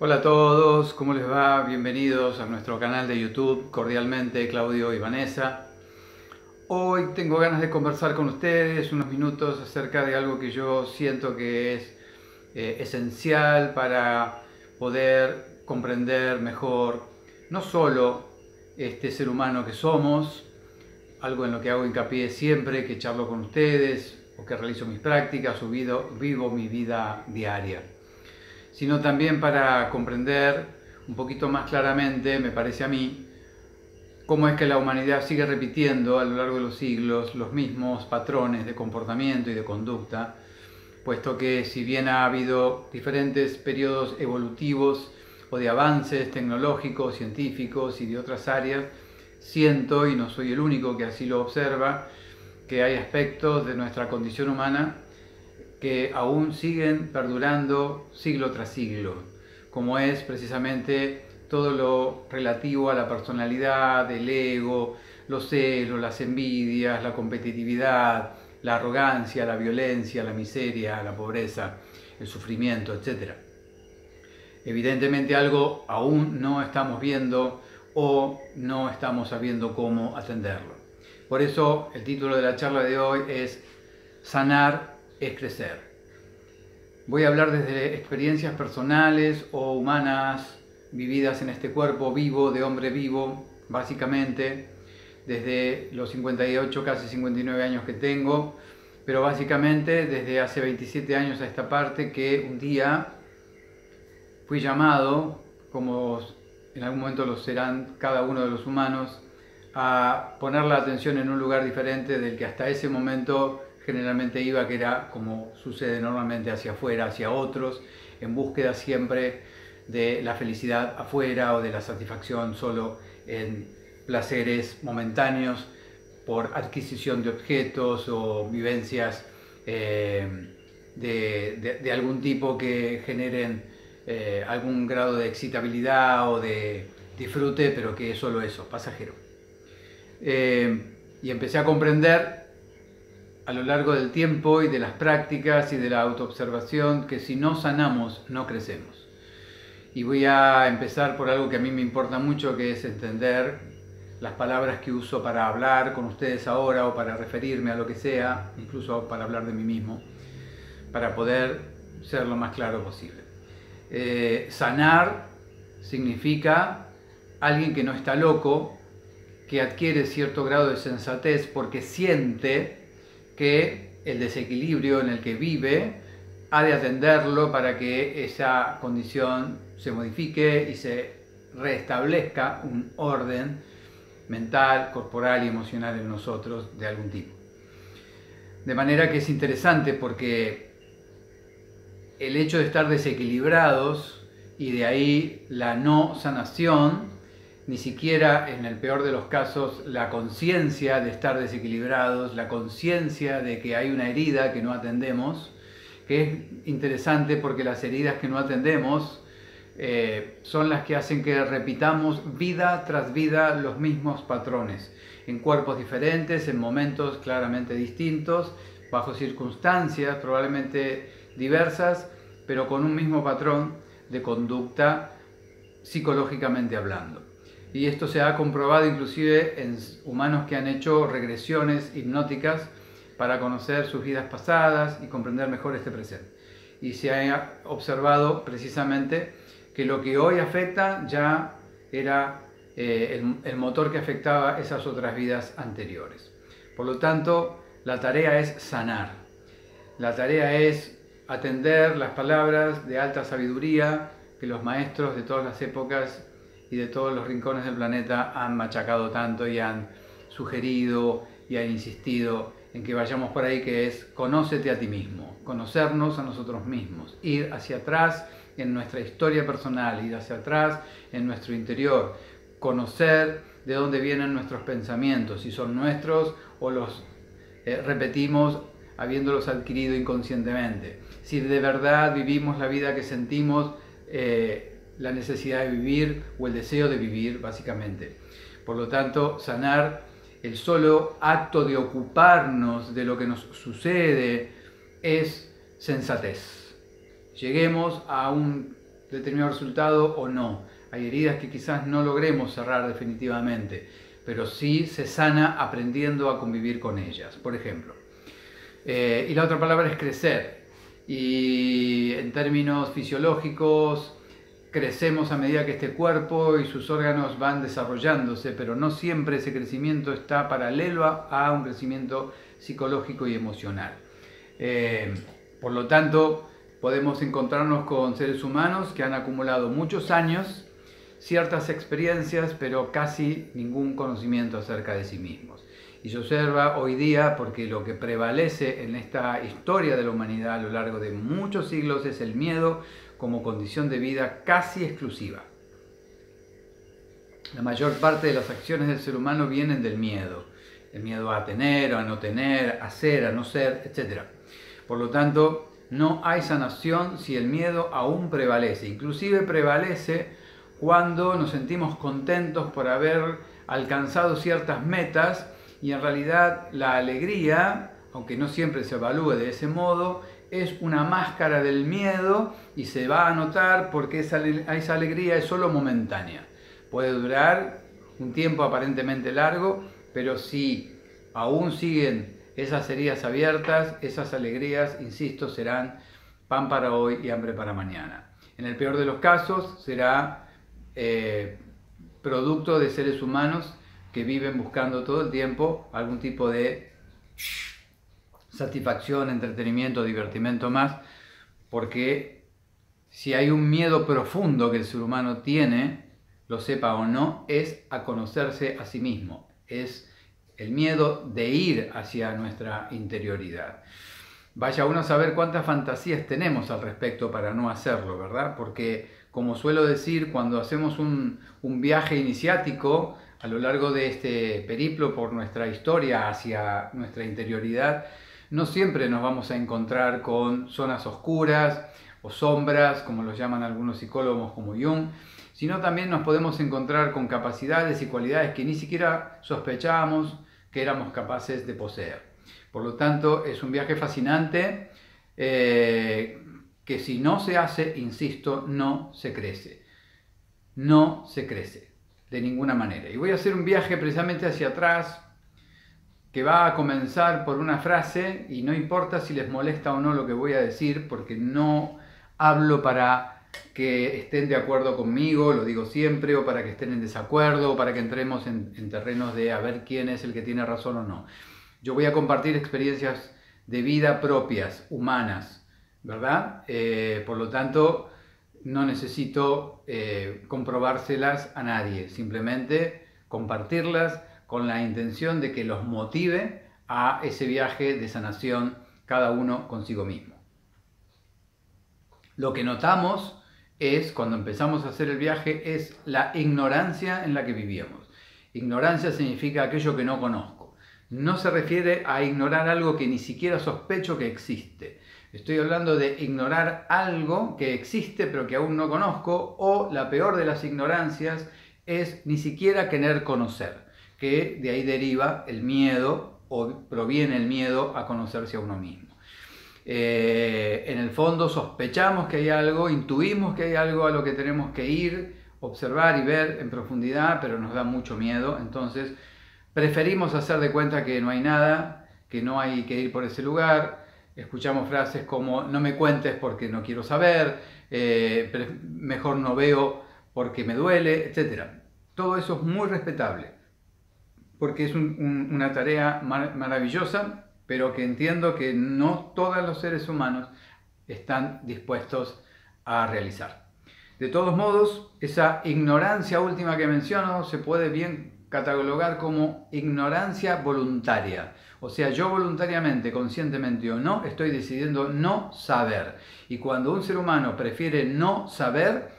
Hola a todos, ¿cómo les va? Bienvenidos a nuestro canal de YouTube. Cordialmente, Claudio y Vanessa. Hoy tengo ganas de conversar con ustedes unos minutos acerca de algo que yo siento que es esencial para poder comprender mejor no solo este ser humano que somos, algo en lo que hago hincapié siempre que charlo con ustedes o que realizo mis prácticas o vivo mi vida diaria, sino también para comprender un poquito más claramente, me parece a mí, cómo es que la humanidad sigue repitiendo a lo largo de los siglos los mismos patrones de comportamiento y de conducta, puesto que si bien ha habido diferentes periodos evolutivos o de avances tecnológicos, científicos y de otras áreas, siento, y no soy el único que así lo observa, que hay aspectos de nuestra condición humana que aún siguen perdurando siglo tras siglo, como es precisamente todo lo relativo a la personalidad, el ego, los celos, las envidias, la competitividad, la arrogancia, la violencia, la miseria, la pobreza, el sufrimiento, etc. Evidentemente algo aún no estamos viendo o no estamos sabiendo cómo atenderlo. Por eso el título de la charla de hoy es Sanar es crecer. Voy a hablar desde experiencias personales o humanas vividas en este cuerpo vivo, de hombre vivo, básicamente, desde los 58, casi 59 años que tengo, pero básicamente desde hace 27 años a esta parte que un día fui llamado, como en algún momento lo serán cada uno de los humanos, a poner la atención en un lugar diferente del que hasta ese momento generalmente iba, que era como sucede normalmente hacia afuera, hacia otros, en búsqueda siempre de la felicidad afuera o de la satisfacción solo en placeres momentáneos por adquisición de objetos o vivencias de algún tipo que generen algún grado de excitabilidad o de disfrute, pero que es solo eso, pasajero. Y empecé a comprender a lo largo del tiempo y de las prácticas y de la autoobservación que si no sanamos, no crecemos. Y voy a empezar por algo que a mí me importa mucho, que es entender las palabras que uso para hablar con ustedes ahora o para referirme a lo que sea, incluso para hablar de mí mismo, para poder ser lo más claro posible. Sanar significa alguien que no está loco, que adquiere cierto grado de sensatez porque siente que el desequilibrio en el que vive ha de atenderlo para que esa condición se modifique y se restablezca un orden mental, corporal y emocional en nosotros de algún tipo. De manera que es interesante porque el hecho de estar desequilibrados y de ahí la no sanación, ni siquiera en el peor de los casos la conciencia de estar desequilibrados, la conciencia de que hay una herida que no atendemos, que es interesante porque las heridas que no atendemos son las que hacen que repitamos vida tras vida los mismos patrones, en cuerpos diferentes, en momentos claramente distintos, bajo circunstancias probablemente diversas, pero con un mismo patrón de conducta psicológicamente hablando. Y esto se ha comprobado inclusive en humanos que han hecho regresiones hipnóticas para conocer sus vidas pasadas y comprender mejor este presente. Y se ha observado precisamente que lo que hoy afecta ya era el motor que afectaba esas otras vidas anteriores. Por lo tanto, la tarea es sanar. La tarea es atender las palabras de alta sabiduría que los maestros de todas las épocas y de todos los rincones del planeta han machacado tanto y han sugerido y han insistido en que vayamos por ahí, que es conócete a ti mismo, conocernos a nosotros mismos, ir hacia atrás en nuestra historia personal, ir hacia atrás en nuestro interior, conocer de dónde vienen nuestros pensamientos, si son nuestros o los repetimos habiéndolos adquirido inconscientemente, si de verdad vivimos la vida que sentimos, la necesidad de vivir o el deseo de vivir, básicamente. Por lo tanto, sanar, el solo acto de ocuparnos de lo que nos sucede, es sensatez. Lleguemos a un determinado resultado o no. Hay heridas que quizás no logremos cerrar definitivamente, pero sí se sana aprendiendo a convivir con ellas, por ejemplo. Y la otra palabra es crecer. Y en términos fisiológicos, crecemos a medida que este cuerpo y sus órganos van desarrollándose, pero no siempre ese crecimiento está paralelo a un crecimiento psicológico y emocional. Por lo tanto, podemos encontrarnos con seres humanos que han acumulado muchos años, ciertas experiencias, pero casi ningún conocimiento acerca de sí mismos. Y se observa hoy día porque lo que prevalece en esta historia de la humanidad a lo largo de muchos siglos es el miedo como condición de vida casi exclusiva. La mayor parte de las acciones del ser humano vienen del miedo. El miedo a tener, a no tener, a ser, a no ser, etc. Por lo tanto, no hay sanación si el miedo aún prevalece. Inclusive prevalece cuando nos sentimos contentos por haber alcanzado ciertas metas y en realidad la alegría, aunque no siempre se evalúe de ese modo, es una máscara del miedo y se va a notar porque esa alegría es solo momentánea. Puede durar un tiempo aparentemente largo, pero si aún siguen esas heridas abiertas, esas alegrías, insisto, serán pan para hoy y hambre para mañana. En el peor de los casos será producto de seres humanos que viven buscando todo el tiempo algún tipo de satisfacción, entretenimiento, divertimento más, porque si hay un miedo profundo que el ser humano tiene, lo sepa o no, es a conocerse a sí mismo, es el miedo de ir hacia nuestra interioridad. Vaya uno a saber cuántas fantasías tenemos al respecto para no hacerlo, ¿verdad? Porque, como suelo decir, cuando hacemos un viaje iniciático a lo largo de este periplo por nuestra historia hacia nuestra interioridad, no siempre nos vamos a encontrar con zonas oscuras o sombras, como lo llaman algunos psicólogos como Jung, sino también nos podemos encontrar con capacidades y cualidades que ni siquiera sospechábamos que éramos capaces de poseer. Por lo tanto, es un viaje fascinante que si no se hace, insisto, no se crece. No se crece de ninguna manera. Y voy a hacer un viaje precisamente hacia atrás que va a comenzar por una frase y no importa si les molesta o no lo que voy a decir porque no hablo para que estén de acuerdo conmigo, lo digo siempre, o para que estén en desacuerdo, o para que entremos en terrenos de a ver quién es el que tiene razón o no. Yo voy a compartir experiencias de vida propias, humanas, ¿verdad? Por lo tanto, no necesito comprobárselas a nadie, simplemente compartirlas con la intención de que los motive a ese viaje de sanación cada uno consigo mismo. Lo que notamos es, cuando empezamos a hacer el viaje, es la ignorancia en la que vivíamos. Ignorancia significa aquello que no conozco. No se refiere a ignorar algo que ni siquiera sospecho que existe. Estoy hablando de ignorar algo que existe pero que aún no conozco, o la peor de las ignorancias es ni siquiera querer conocer, que de ahí deriva el miedo o proviene el miedo a conocerse a uno mismo. En el fondo sospechamos que hay algo, intuimos que hay algo a lo que tenemos que ir, observar y ver en profundidad, pero nos da mucho miedo, entonces preferimos hacer de cuenta que no hay nada, que no hay que ir por ese lugar. Escuchamos frases como no me cuentes porque no quiero saber, mejor no veo porque me duele, etc. Todo eso es muy respetable, porque es una tarea maravillosa, pero que entiendo que no todos los seres humanos están dispuestos a realizar. De todos modos, esa ignorancia última que menciono se puede bien catalogar como ignorancia voluntaria. O sea, yo voluntariamente, conscientemente o no, estoy decidiendo no saber. Y cuando un ser humano prefiere no saber,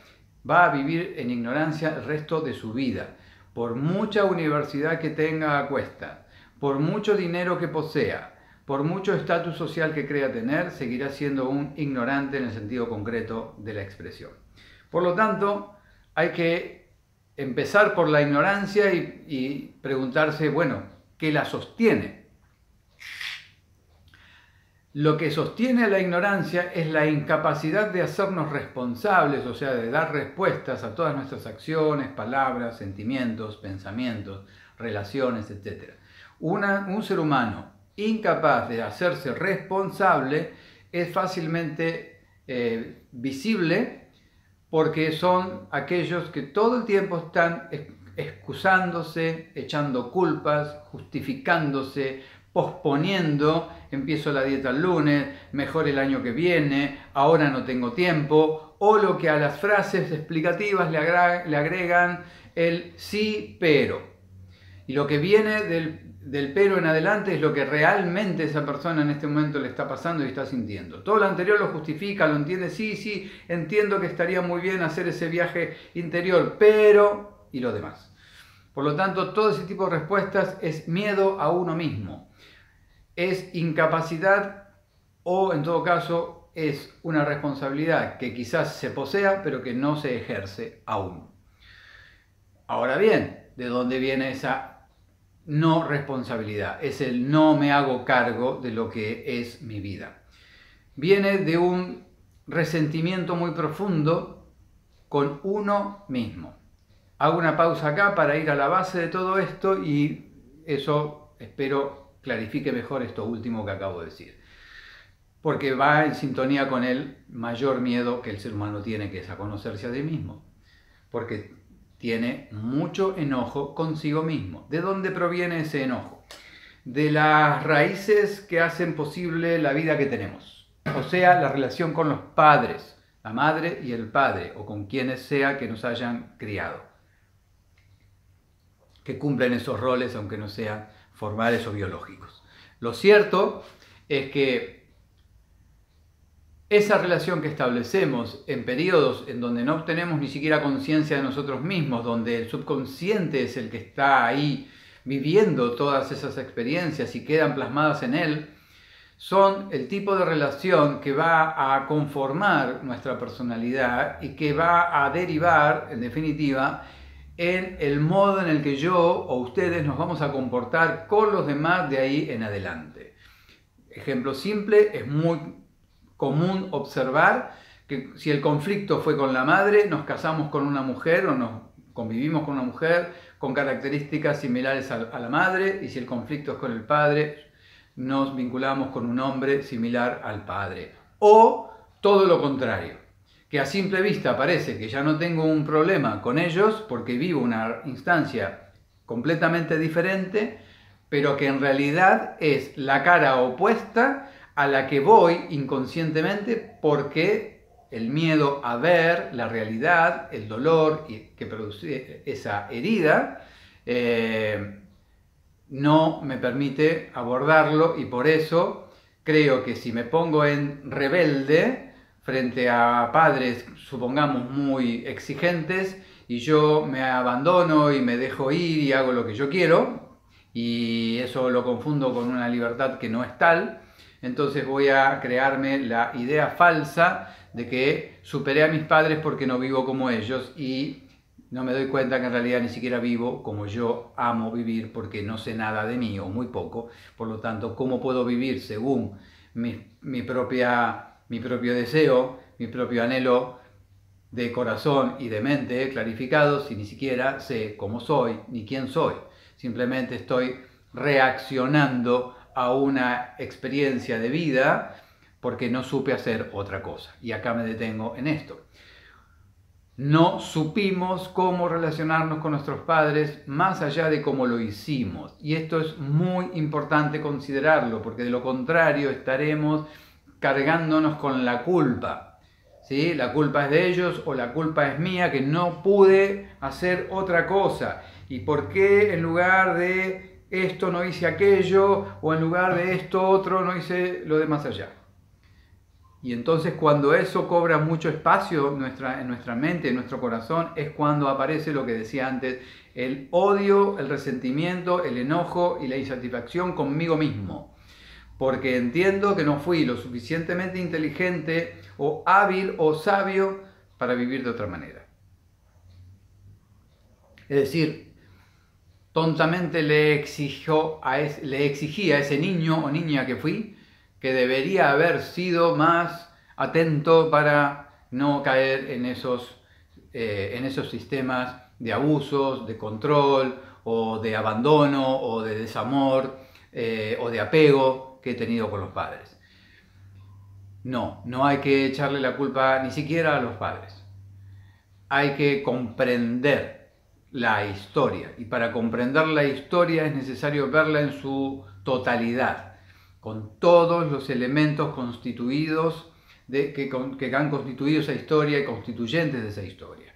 va a vivir en ignorancia el resto de su vida. Por mucha universidad que tenga a cuesta, por mucho dinero que posea, por mucho estatus social que crea tener, seguirá siendo un ignorante en el sentido concreto de la expresión. Por lo tanto, hay que empezar por la ignorancia y preguntarse, bueno, ¿qué la sostiene? Lo que sostiene la ignorancia es la incapacidad de hacernos responsables, o sea, de dar respuestas a todas nuestras acciones, palabras, sentimientos, pensamientos, relaciones, etc. Un ser humano incapaz de hacerse responsable es fácilmente visible, porque son aquellos que todo el tiempo están excusándose, echando culpas, justificándose, posponiendo: empiezo la dieta el lunes, mejor el año que viene, ahora no tengo tiempo, o lo que a las frases explicativas le agregan el sí, pero. Y lo que viene del pero en adelante es lo que realmente esa persona en este momento le está pasando y está sintiendo. Todo lo anterior lo justifica, lo entiende: sí, entiendo que estaría muy bien hacer ese viaje interior, pero... y lo demás. Por lo tanto, todo ese tipo de respuestas es miedo a uno mismo. Es incapacidad, o en todo caso es una responsabilidad que quizás se posea pero que no se ejerce aún. Ahora bien, ¿de dónde viene esa no responsabilidad? Es el no me hago cargo de lo que es mi vida. Viene de un resentimiento muy profundo con uno mismo. Hago una pausa acá para ir a la base de todo esto y eso espero clarifique mejor esto último que acabo de decir, porque va en sintonía con el mayor miedo que el ser humano tiene, que es a conocerse a sí mismo, porque tiene mucho enojo consigo mismo. ¿De dónde proviene ese enojo? De las raíces que hacen posible la vida que tenemos, o sea, la relación con los padres, la madre y el padre, o con quienes sea que nos hayan criado, que cumplen esos roles aunque no sean formales o biológicos. Lo cierto es que esa relación que establecemos en periodos en donde no obtenemos ni siquiera conciencia de nosotros mismos, donde el subconsciente es el que está ahí viviendo todas esas experiencias y quedan plasmadas en él, son el tipo de relación que va a conformar nuestra personalidad y que va a derivar, en definitiva, en el modo en el que yo o ustedes nos vamos a comportar con los demás de ahí en adelante. Ejemplo simple: es muy común observar que si el conflicto fue con la madre, nos casamos con una mujer o nos convivimos con una mujer con características similares a la madre, y si el conflicto es con el padre, nos vinculamos con un hombre similar al padre. O todo lo contrario, que a simple vista parece que ya no tengo un problema con ellos porque vivo una instancia completamente diferente, pero que en realidad es la cara opuesta a la que voy inconscientemente, porque el miedo a ver la realidad, el dolor que produce esa herida, no me permite abordarlo, y por eso creo que si me pongo en rebelde frente a padres, supongamos, muy exigentes, y yo me abandono y me dejo ir y hago lo que yo quiero, y eso lo confundo con una libertad que no es tal, entonces voy a crearme la idea falsa de que superé a mis padres porque no vivo como ellos, y no me doy cuenta que en realidad ni siquiera vivo como yo amo vivir, porque no sé nada de mí o muy poco. Por lo tanto, ¿cómo puedo vivir según mi propio deseo, mi propio anhelo de corazón y de mente clarificados, si ni siquiera sé cómo soy ni quién soy? Simplemente estoy reaccionando a una experiencia de vida porque no supe hacer otra cosa. Y acá me detengo en esto. No supimos cómo relacionarnos con nuestros padres más allá de cómo lo hicimos. Y esto es muy importante considerarlo, porque de lo contrario estaremos cargándonos con la culpa. ¿Sí? La culpa es de ellos o la culpa es mía, que no pude hacer otra cosa. ¿Y por qué en lugar de esto no hice aquello, o en lugar de esto otro no hice lo de más allá? Y entonces, cuando eso cobra mucho espacio en nuestra mente, en nuestro corazón, es cuando aparece lo que decía antes: el odio, el resentimiento, el enojo y la insatisfacción conmigo mismo. Porque entiendo que no fui lo suficientemente inteligente o hábil o sabio para vivir de otra manera. Es decir, tontamente le exigí a ese niño o niña que fui que debería haber sido más atento para no caer en esos sistemas de abusos, de control, o de abandono, o de desamor, o de apego que he tenido con los padres. No hay que echarle la culpa ni siquiera a los padres. Hay que comprender la historia, y para comprender la historia es necesario verla en su totalidad, con todos los elementos constituidos que han constituido esa historia y constituyentes de esa historia.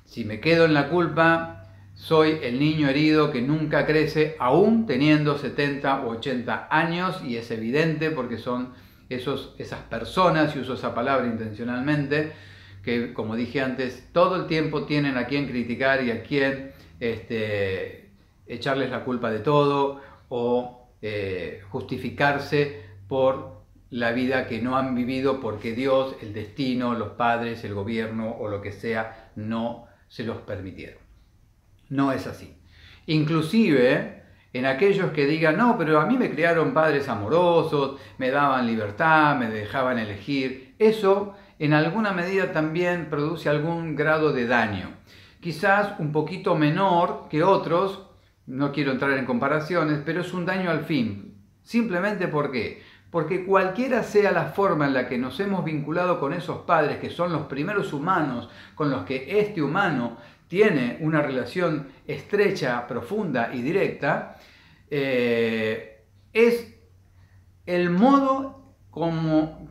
Si me quedo en la culpa, soy el niño herido que nunca crece, aún teniendo 70 o 80 años, y es evidente porque son esas personas, y uso esa palabra intencionalmente, que, como dije antes, todo el tiempo tienen a quien criticar y a quien echarles la culpa de todo, o justificarse por la vida que no han vivido porque Dios, el destino, los padres, el gobierno o lo que sea no se los permitieron. No es así. Inclusive en aquellos que digan, no, pero a mí me criaron padres amorosos, me daban libertad, me dejaban elegir, eso en alguna medida también produce algún grado de daño. Quizás un poquito menor que otros, no quiero entrar en comparaciones, pero es un daño al fin. Simplemente ¿por qué? Porque cualquiera sea la forma en la que nos hemos vinculado con esos padres, que son los primeros humanos con los que este humano tiene una relación estrecha, profunda y directa, es el modo como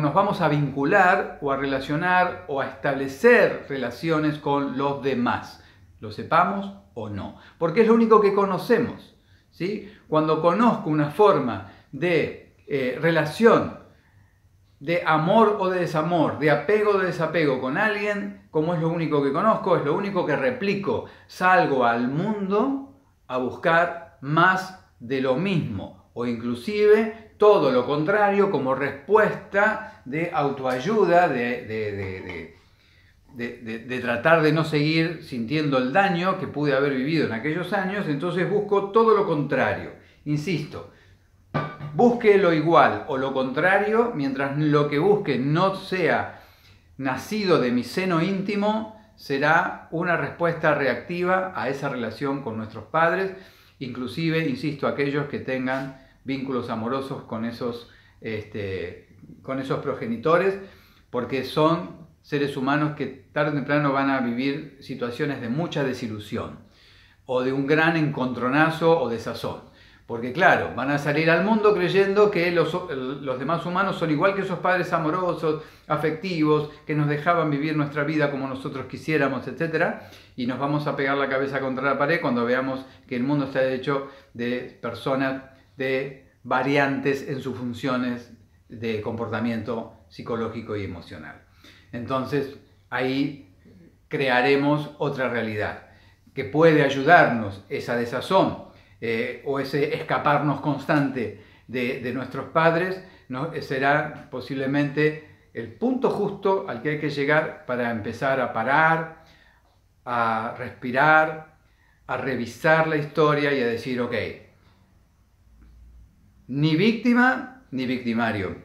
nos vamos a vincular o a relacionar o a establecer relaciones con los demás, lo sepamos o no, porque es lo único que conocemos, ¿sí? Cuando conozco una forma de relación, de amor o de desamor, de apego o de desapego con alguien, como es lo único que conozco, es lo único que replico, salgo al mundo a buscar más de lo mismo, o inclusive todo lo contrario, como respuesta de autoayuda, de tratar de no seguir sintiendo el daño que pude haber vivido en aquellos años. Entonces busco todo lo contrario. Insisto, busque lo igual o lo contrario, mientras lo que busque no sea nacido de mi seno íntimo, será una respuesta reactiva a esa relación con nuestros padres, inclusive, insisto, aquellos que tengan vínculos amorosos con esos progenitores, porque son seres humanos que tarde o temprano van a vivir situaciones de mucha desilusión, o de un gran encontronazo o desazón. Porque claro, van a salir al mundo creyendo que los demás humanos son igual que esos padres amorosos, afectivos, que nos dejaban vivir nuestra vida como nosotros quisiéramos, etc. Y nos vamos a pegar la cabeza contra la pared cuando veamos que el mundo está hecho de personas de variantes en sus funciones de comportamiento psicológico y emocional. Entonces, ahí crearemos otra realidad que puede ayudarnos, esa desazón, o ese escaparnos constante de nuestros padres, ¿no? Será posiblemente el punto justo al que hay que llegar para empezar a parar, a respirar, a revisar la historia y a decir, ok, ni víctima ni victimario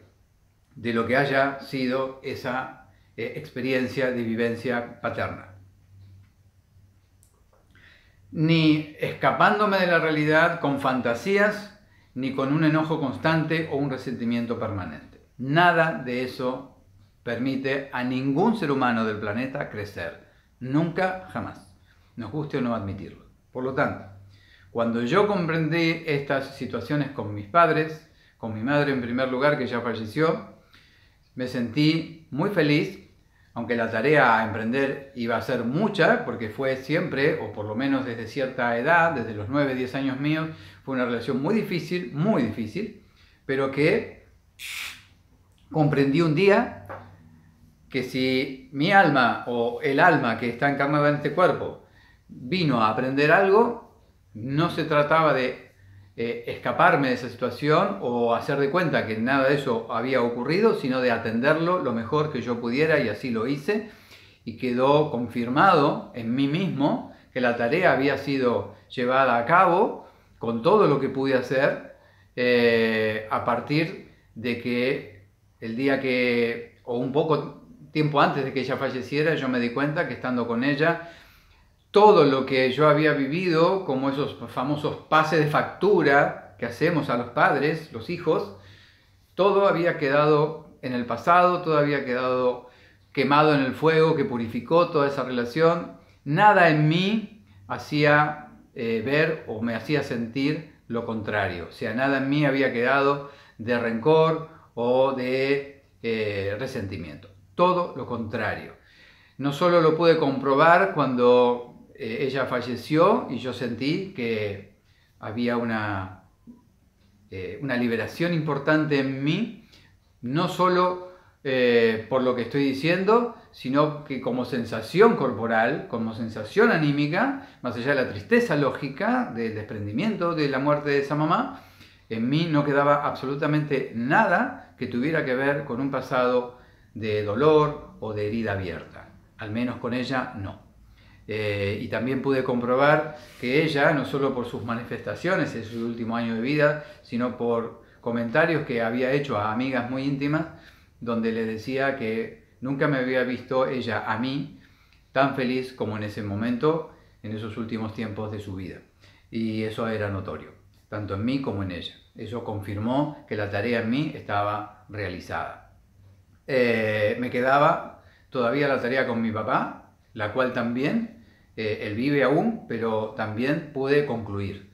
de lo que haya sido esa experiencia de vivencia paterna. Ni escapándome de la realidad con fantasías, ni con un enojo constante o un resentimiento permanente. Nada de eso permite a ningún ser humano del planeta crecer. Nunca, jamás. Nos guste o no admitirlo. Por lo tanto, cuando yo comprendí estas situaciones con mis padres, con mi madre en primer lugar, que ya falleció, me sentí muy feliz. Aunque la tarea a emprender iba a ser mucha, porque fue siempre, o por lo menos desde cierta edad, desde los 9, 10 años míos, fue una relación muy difícil, pero que comprendí un día que si mi alma o el alma que está encarnada en este cuerpo vino a aprender algo, no se trataba de escaparme de esa situación o hacer de cuenta que nada de eso había ocurrido, sino de atenderlo lo mejor que yo pudiera, y así lo hice, y quedó confirmado en mí mismo que la tarea había sido llevada a cabo con todo lo que pude hacer, a partir de que el día que, o un poco tiempo antes de que ella falleciera, yo me di cuenta que estando con ella, todo lo que yo había vivido, como esos famosos pases de factura que hacemos a los padres, los hijos, todo había quedado en el pasado, todo había quedado quemado en el fuego que purificó toda esa relación. Nada en mí hacía ver o me hacía sentir lo contrario. O sea, nada en mí había quedado de rencor o de resentimiento. Todo lo contrario. No solo lo pude comprobar cuando ella falleció y yo sentí que había una liberación importante en mí, no solo por lo que estoy diciendo, sino que como sensación corporal, como sensación anímica, más allá de la tristeza lógica del desprendimiento de la muerte de esa mamá, en mí no quedaba absolutamente nada que tuviera que ver con un pasado de dolor o de herida abierta. Al menos con ella no. Y también pude comprobar que ella, no solo por sus manifestaciones en su último año de vida, sino por comentarios que había hecho a amigas muy íntimas, donde le decía que nunca me había visto ella a mí tan feliz como en ese momento, en esos últimos tiempos de su vida. Y eso era notorio, tanto en mí como en ella. Eso confirmó que la tarea en mí estaba realizada. Me quedaba todavía la tarea con mi papá, la cual también, él vive aún, pero también pude concluir.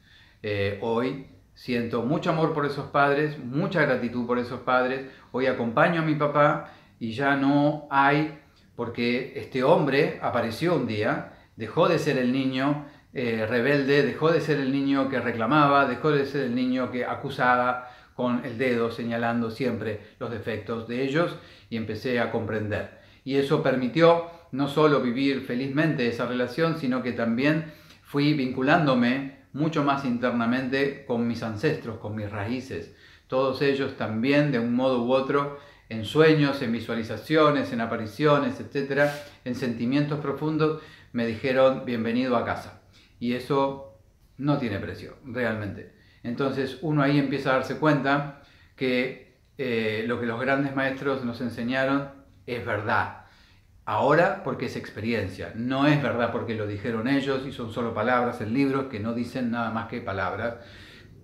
Hoy siento mucho amor por esos padres, mucha gratitud por esos padres. Hoy acompaño a mi papá y ya no hay, porque este hombre apareció un día, dejó de ser el niño rebelde, dejó de ser el niño que reclamaba, dejó de ser el niño que acusaba con el dedo señalando siempre los defectos de ellos, y empecé a comprender. Y eso permitió no solo vivir felizmente esa relación, sino que también fui vinculándome mucho más internamente con mis ancestros, con mis raíces. Todos ellos también, de un modo u otro, en sueños, en visualizaciones, en apariciones, etc., en sentimientos profundos, me dijeron bienvenido a casa. Y eso no tiene precio, realmente. Entonces uno ahí empieza a darse cuenta que lo que los grandes maestros nos enseñaron es verdad. Ahora porque es experiencia, no es verdad porque lo dijeron ellos y son solo palabras en libros que no dicen nada más que palabras,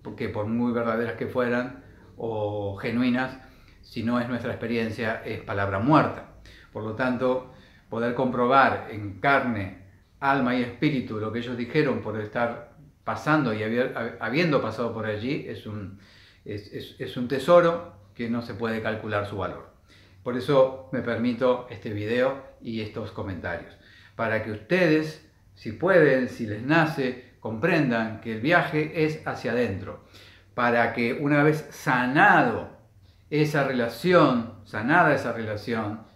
porque por muy verdaderas que fueran o genuinas, si no es nuestra experiencia, es palabra muerta. Por lo tanto, poder comprobar en carne, alma y espíritu lo que ellos dijeron por estar pasando y habiendo pasado por allí es un tesoro que no se puede calcular su valor. Por eso me permito este video y estos comentarios, para que ustedes, si pueden, si les nace, comprendan que el viaje es hacia adentro, para que una vez sanada esa relación,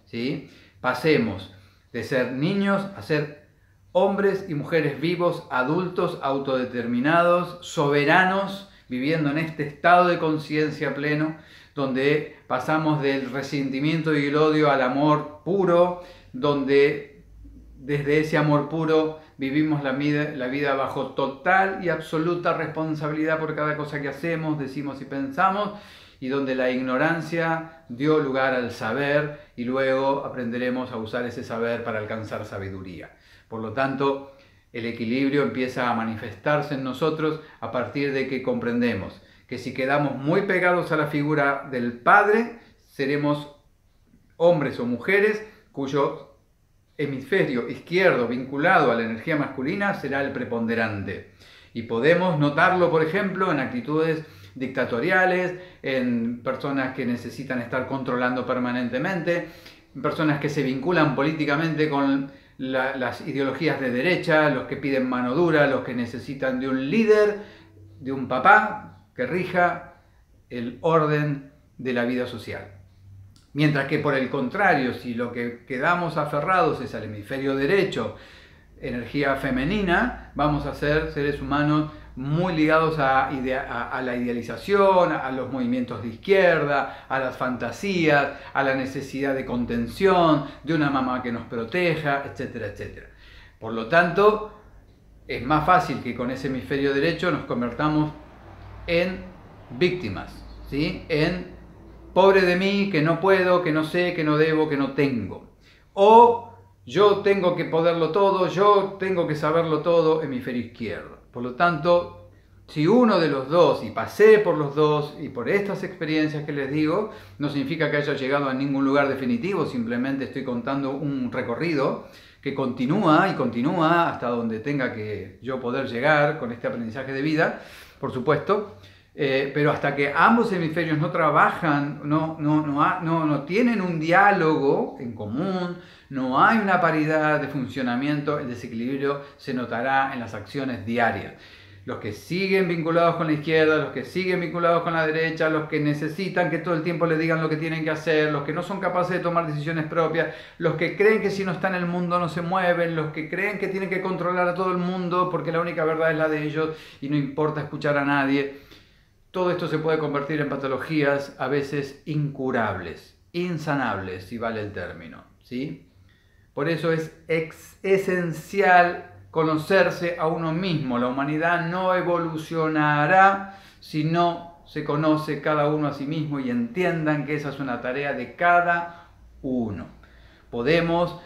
¿sí?, pasemos de ser niños a ser hombres y mujeres vivos, adultos, autodeterminados, soberanos, viviendo en este estado de conciencia pleno, donde pasamos del resentimiento y el odio al amor puro, donde desde ese amor puro vivimos la vida bajo total y absoluta responsabilidad por cada cosa que hacemos, decimos y pensamos, y donde la ignorancia dio lugar al saber y luego aprenderemos a usar ese saber para alcanzar sabiduría. Por lo tanto, el equilibrio empieza a manifestarse en nosotros a partir de que comprendemos que si quedamos muy pegados a la figura del Padre, seremos hombres o mujeres cuyo hemisferio izquierdo vinculado a la energía masculina será el preponderante. Y podemos notarlo, por ejemplo, en actitudes dictatoriales, en personas que necesitan estar controlando permanentemente, en personas que se vinculan políticamente con las ideologías de derecha, los que piden mano dura, los que necesitan de un líder, de un papá que rija el orden de la vida social. Mientras que por el contrario, si lo que quedamos aferrados es al hemisferio derecho, energía femenina, vamos a ser seres humanos muy ligados a la idealización, a los movimientos de izquierda, a las fantasías, a la necesidad de contención, de una mamá que nos proteja, etcétera, etcétera. Por lo tanto, es más fácil que con ese hemisferio derecho nos convertamos en víctimas, ¿sí? En pobre de mí, que no puedo, que no sé, que no debo, que no tengo. O yo tengo que poderlo todo, yo tengo que saberlo todo, hemisferio izquierdo. Por lo tanto, si uno de los dos, y pasé por los dos, y por estas experiencias que les digo, no significa que haya llegado a ningún lugar definitivo, simplemente estoy contando un recorrido que continúa y continúa hasta donde tenga que yo poder llegar con este aprendizaje de vida, por supuesto. Pero hasta que ambos hemisferios no trabajan, no tienen un diálogo en común, no hay una paridad de funcionamiento, el desequilibrio se notará en las acciones diarias. Los que siguen vinculados con la izquierda, los que siguen vinculados con la derecha, los que necesitan que todo el tiempo les digan lo que tienen que hacer, los que no son capaces de tomar decisiones propias, los que creen que si no están en el mundo no se mueven, los que creen que tienen que controlar a todo el mundo porque la única verdad es la de ellos y no importa escuchar a nadie. Todo esto se puede convertir en patologías a veces incurables, insanables, si vale el término, ¿sí? Por eso es esencial conocerse a uno mismo. La humanidad no evolucionará si no se conoce cada uno a sí mismo y entiendan que esa es una tarea de cada uno. Podemos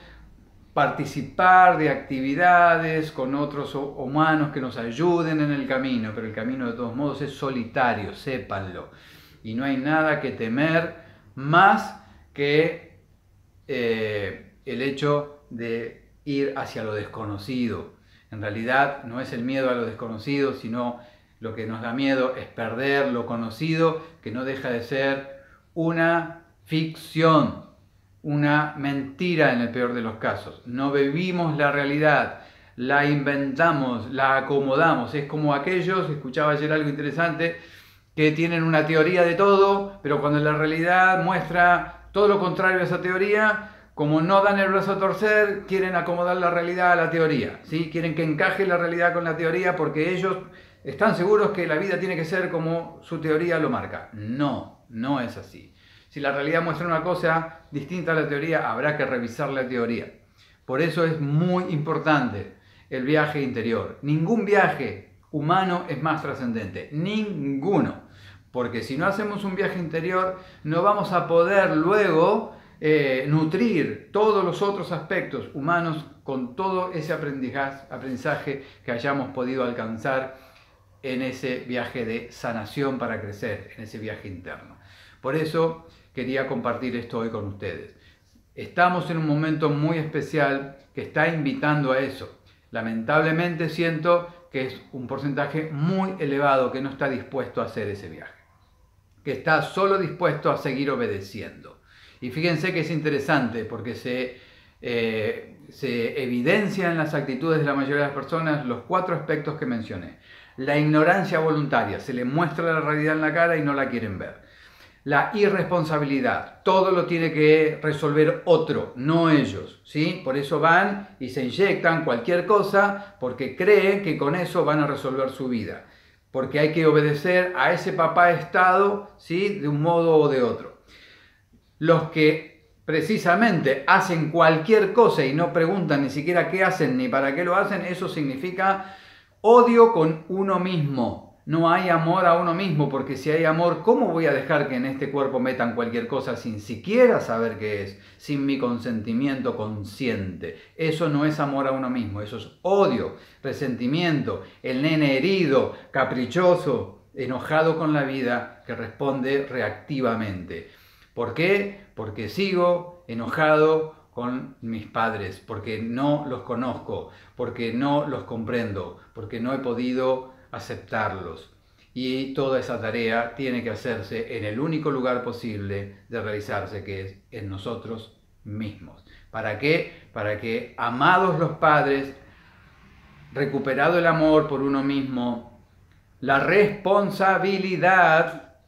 participar de actividades con otros humanos que nos ayuden en el camino, pero el camino de todos modos es solitario, sépanlo. Y no hay nada que temer más que el hecho de ir hacia lo desconocido. En realidad no es el miedo a lo desconocido, sino lo que nos da miedo es perder lo conocido, que no deja de ser una ficción. Una mentira en el peor de los casos. No vivimos la realidad, la inventamos, la acomodamos. Es como aquellos, escuchaba ayer algo interesante, que tienen una teoría de todo, pero cuando la realidad muestra todo lo contrario a esa teoría, como no dan el brazo a torcer, quieren acomodar la realidad a la teoría, ¿sí? Quieren que encaje la realidad con la teoría porque ellos están seguros que la vida tiene que ser como su teoría lo marca. No, no es así. Si la realidad muestra una cosa distinta a la teoría, habrá que revisar la teoría. Por eso es muy importante el viaje interior. Ningún viaje humano es más trascendente. Ninguno. Porque si no hacemos un viaje interior, no vamos a poder luego nutrir todos los otros aspectos humanos con todo ese aprendizaje que hayamos podido alcanzar en ese viaje de sanación para crecer, en ese viaje interno. Por eso quería compartir esto hoy con ustedes. Estamos en un momento muy especial que está invitando a eso. Lamentablemente siento que es un porcentaje muy elevado que no está dispuesto a hacer ese viaje, que está solo dispuesto a seguir obedeciendo. Y fíjense que es interesante porque se evidencia en las actitudes de la mayoría de las personas los 4 aspectos que mencioné. La ignorancia voluntaria, se les muestra la realidad en la cara y no la quieren ver. La irresponsabilidad, todo lo tiene que resolver otro, no ellos, ¿sí? Por eso van y se inyectan cualquier cosa porque creen que con eso van a resolver su vida. Porque hay que obedecer a ese papá Estado, ¿sí? De un modo o de otro. Los que precisamente hacen cualquier cosa y no preguntan ni siquiera qué hacen ni para qué lo hacen, eso significa odio con uno mismo. No hay amor a uno mismo, porque si hay amor, ¿cómo voy a dejar que en este cuerpo metan cualquier cosa sin siquiera saber qué es, sin mi consentimiento consciente? Eso no es amor a uno mismo, eso es odio, resentimiento, el nene herido, caprichoso, enojado con la vida, que responde reactivamente. ¿Por qué? Porque sigo enojado con mis padres, porque no los conozco, porque no los comprendo, porque no he podido aceptarlos. Y toda esa tarea tiene que hacerse en el único lugar posible de realizarse, que es en nosotros mismos. ¿Para qué? Para que, amados los padres, recuperado el amor por uno mismo, la responsabilidad,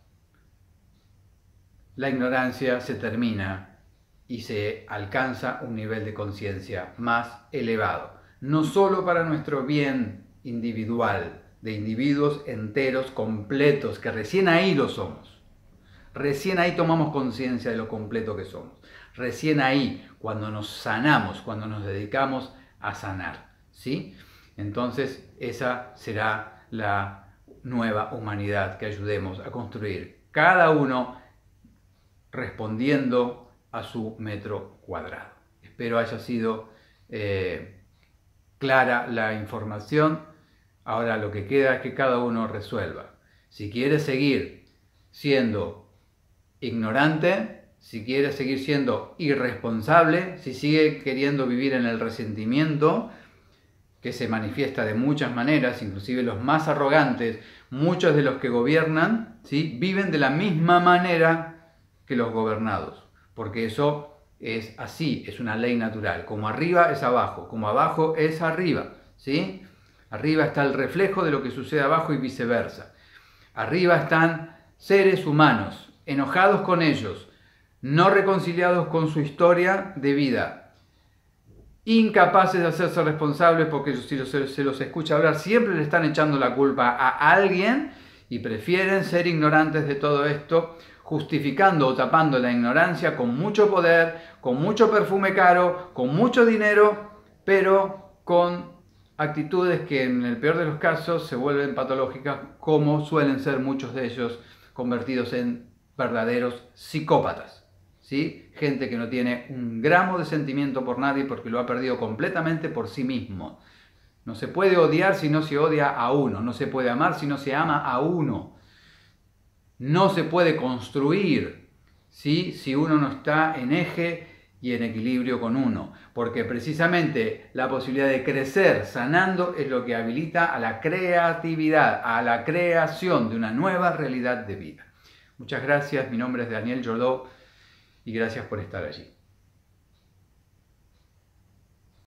la ignorancia se termina y se alcanza un nivel de conciencia más elevado. No solo para nuestro bien individual, de individuos enteros, completos, que recién ahí lo somos. Recién ahí tomamos conciencia de lo completo que somos. Recién ahí, cuando nos sanamos, cuando nos dedicamos a sanar, ¿sí? Entonces, esa será la nueva humanidad que ayudemos a construir, cada uno respondiendo a su metro cuadrado. Espero haya sido clara la información. Ahora lo que queda es que cada uno resuelva. Si quiere seguir siendo ignorante, si quiere seguir siendo irresponsable, si sigue queriendo vivir en el resentimiento, que se manifiesta de muchas maneras, inclusive los más arrogantes, muchos de los que gobiernan, ¿sí?, viven de la misma manera que los gobernados, porque eso es así, es una ley natural. Como arriba es abajo, como abajo es arriba, ¿sí? Arriba está el reflejo de lo que sucede abajo y viceversa. Arriba están seres humanos, enojados con ellos, no reconciliados con su historia de vida, incapaces de hacerse responsables, porque si se los escucha hablar siempre le están echando la culpa a alguien y prefieren ser ignorantes de todo esto, justificando o tapando la ignorancia con mucho poder, con mucho perfume caro, con mucho dinero, pero con actitudes que en el peor de los casos se vuelven patológicas, como suelen ser muchos de ellos convertidos en verdaderos psicópatas. ¿Sí? Gente que no tiene un gramo de sentimiento por nadie porque lo ha perdido completamente por sí mismo. No se puede odiar si no se odia a uno, no se puede amar si no se ama a uno. No se puede construir, ¿sí?, si uno no está en eje y en equilibrio con uno, porque precisamente la posibilidad de crecer sanando es lo que habilita a la creatividad, a la creación de una nueva realidad de vida. Muchas gracias, mi nombre es Daniel Jordó y gracias por estar allí.